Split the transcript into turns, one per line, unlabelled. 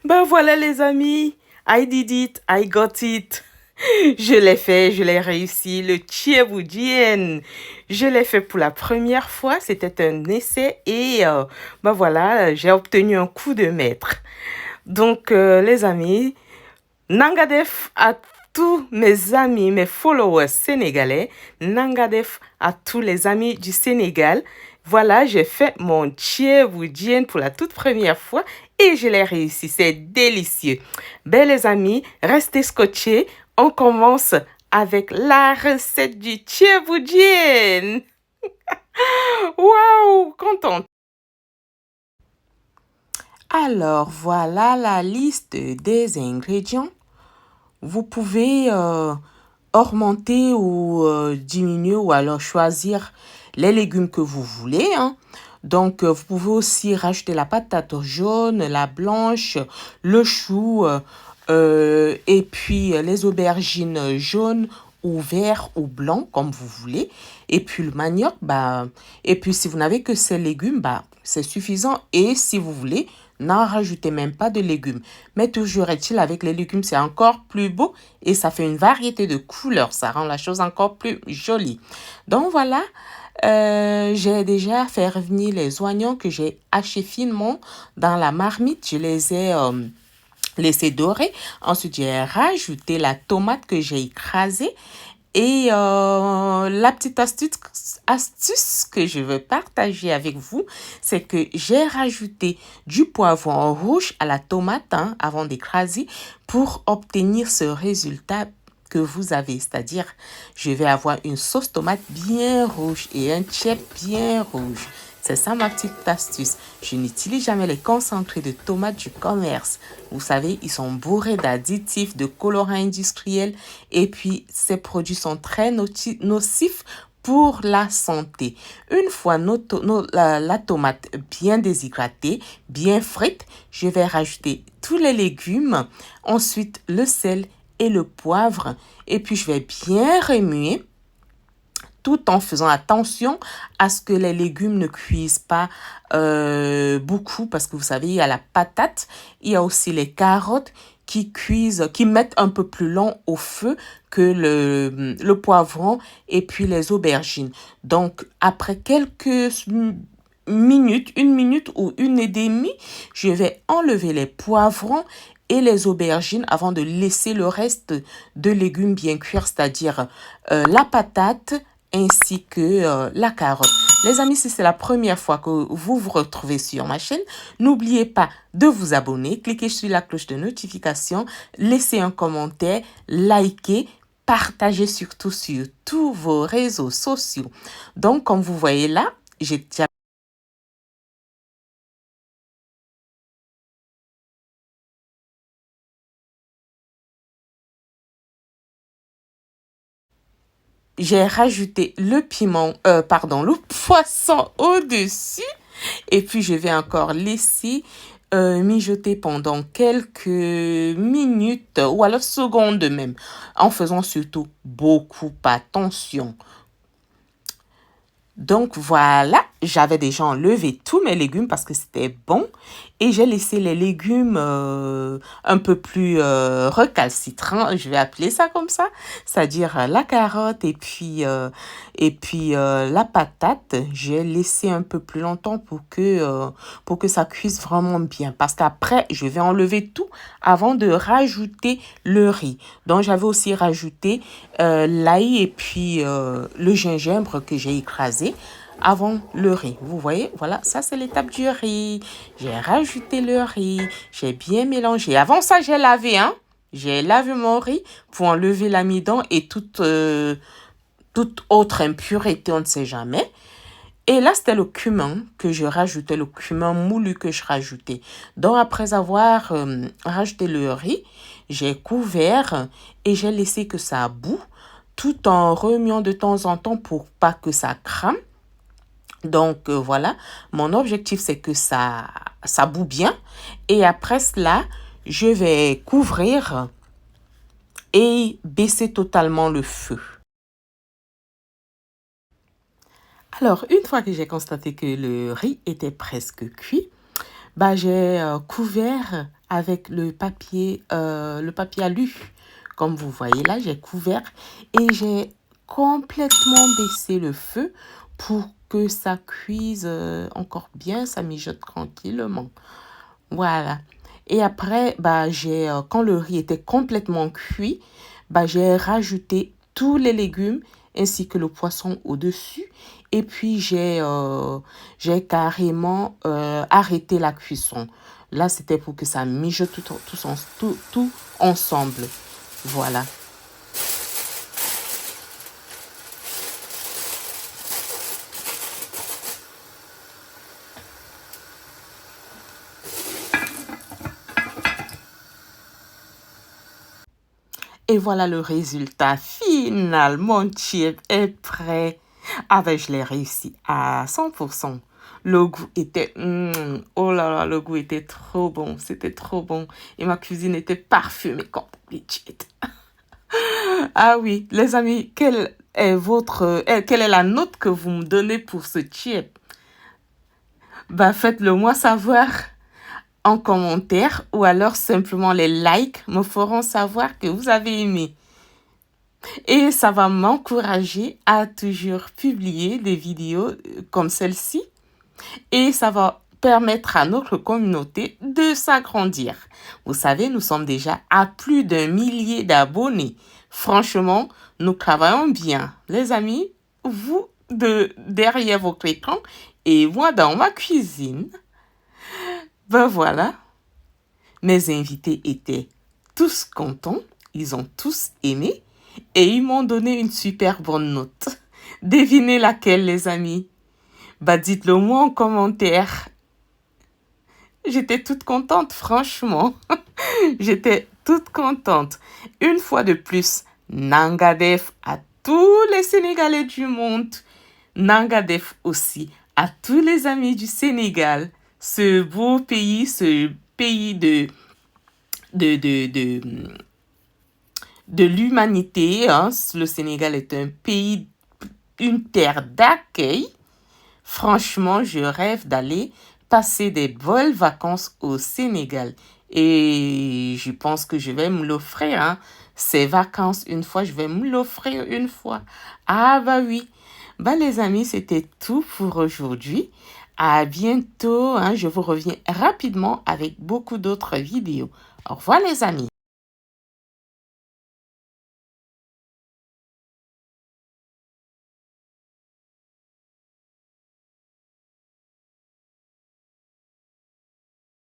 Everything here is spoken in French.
Ben voilà les amis, I did it, I got it. Je l'ai fait, je l'ai réussi, le Tchèboudjienne. Je l'ai fait pour la première fois, c'était un essai et ben voilà, j'ai obtenu un coup de maître. Donc les amis, Nangadef à tous mes amis, mes followers sénégalais, Nangadef à tous les amis du Sénégal. Voilà, j'ai fait mon tchèboudjienne pour la toute première fois et je l'ai réussi. C'est délicieux. Ben les amis, restez scotchés. On commence avec la recette du tchèboudjienne. Waouh, contente. Alors, voilà la liste des ingrédients. Vous pouvez augmenter ou diminuer ou alors choisir les légumes que vous voulez. Hein. Donc, vous pouvez aussi rajouter la patate jaune, la blanche, le chou et puis les aubergines jaunes ou vert ou blanc comme vous voulez. Et puis le manioc, bah, et puis si vous n'avez que ces légumes, bah, c'est suffisant. Et si vous voulez, n'en rajoutez même pas de légumes. Mais toujours est-il, avec les légumes, c'est encore plus beau et ça fait une variété de couleurs. Ça rend la chose encore plus jolie. Donc voilà, j'ai déjà fait revenir les oignons que j'ai hachés finement dans la marmite. Je les ai laissés dorer. Ensuite, j'ai rajouté la tomate que j'ai écrasée. Et la petite astuce que je veux partager avec vous, c'est que j'ai rajouté du poivron rouge à la tomate avant d'écraser pour obtenir ce résultat que vous avez. C'est-à-dire, je vais avoir une sauce tomate bien rouge et un tchèp bien rouge. C'est ça ma petite astuce. Je n'utilise jamais les concentrés de tomates du commerce. Vous savez, ils sont bourrés d'additifs, de colorants industriels et puis ces produits sont très nocifs pour la santé. Une fois la tomate bien déshydratée, bien frite, je vais rajouter tous les légumes, ensuite le sel et le poivre et puis je vais bien remuer tout en faisant attention à ce que les légumes ne cuisent pas beaucoup parce que vous savez, il y a la patate, il y a aussi les carottes qui cuisent, qui mettent un peu plus long au feu que le poivron et puis les aubergines. Donc, après quelques minutes, 1 minute ou 1 et demie, je vais enlever les poivrons et les aubergines avant de laisser le reste de légumes bien cuire, c'est-à-dire la patate, ainsi que la carotte. Les amis, si c'est la première fois que vous vous retrouvez sur ma chaîne, n'oubliez pas de vous abonner, cliquez sur la cloche de notification, laissez un commentaire, likez, partagez surtout sur tous vos réseaux sociaux. Donc, comme vous voyez là, j'ai rajouté le piment, pardon, le poisson au-dessus. Et puis, je vais encore laisser mijoter pendant quelques minutes ou alors secondes même, en faisant surtout beaucoup attention. Donc voilà, j'avais déjà enlevé tous mes légumes parce que c'était bon et j'ai laissé les légumes un peu plus recalcitrants, je vais appeler ça comme ça, c'est-à-dire la carotte et puis la patate. J'ai laissé un peu plus longtemps pour que ça cuise vraiment bien parce qu'après, je vais enlever tout avant de rajouter le riz. Donc j'avais aussi rajouté l'ail et puis le gingembre que j'ai écrasé avant le riz. Vous voyez, voilà, ça c'est l'étape du riz. J'ai rajouté le riz, j'ai bien mélangé. Avant ça, j'ai lavé, hein. J'ai lavé mon riz pour enlever l'amidon et toute autre impureté, on ne sait jamais. Et là, c'était le cumin que je rajoutais, le cumin moulu que je rajoutais. Donc, après avoir rajouté le riz, j'ai couvert et j'ai laissé que ça bout tout en remuant de temps en temps pour pas que ça crame. Donc, voilà, mon objectif, c'est que ça bout bien. Et après cela, je vais couvrir et baisser totalement le feu. Alors, une fois que j'ai constaté que le riz était presque cuit, bah, j'ai couvert avec le papier alu. Comme vous voyez là, j'ai couvert et j'ai complètement baissé le feu pour que ça cuise encore bien, ça mijote tranquillement. Voilà. Et après, bah, quand le riz était complètement cuit, bah, j'ai rajouté tous les légumes ainsi que le poisson au-dessus. Et puis, j'ai carrément arrêté la cuisson. Là, c'était pour que ça mijote tout ensemble. Voilà. Et voilà le résultat final. Mon chip est prêt. Ah ben, je l'ai réussi à 100%. Le goût était... oh là là, le goût était trop bon. C'était trop bon. Et ma cuisine était parfumée comme d'habitude. Ah oui, les amis, quelle est la note que vous me donnez pour ce chip? Bah, faites-le moi savoir en commentaire ou alors simplement les likes me feront savoir que vous avez aimé. Et ça va m'encourager à toujours publier des vidéos comme celle-ci. Et ça va permettre à notre communauté de s'agrandir. Vous savez, nous sommes déjà à plus d'1 millier d'abonnés. Franchement, nous travaillons bien. Les amis, vous derrière votre écran et moi dans ma cuisine. Ben voilà, mes invités étaient tous contents. Ils ont tous aimé. Et ils m'ont donné une super bonne note. Devinez laquelle, les amis? Bah, dites-le moi en commentaire. J'étais toute contente, franchement. J'étais toute contente. Une fois de plus, Nangadef à tous les Sénégalais du monde. Nangadef aussi à tous les amis du Sénégal. Ce beau pays, ce pays de l'humanité, hein. Le Sénégal est un pays, une terre d'accueil. Franchement, je rêve d'aller passer des belles vacances au Sénégal. Et je pense que je vais me l'offrir, hein. Ces vacances, une fois, je vais me l'offrir une fois. Ah bah oui. Bah les amis, c'était tout pour aujourd'hui. À bientôt, hein. Je vous reviens rapidement avec beaucoup d'autres vidéos. Au revoir les amis.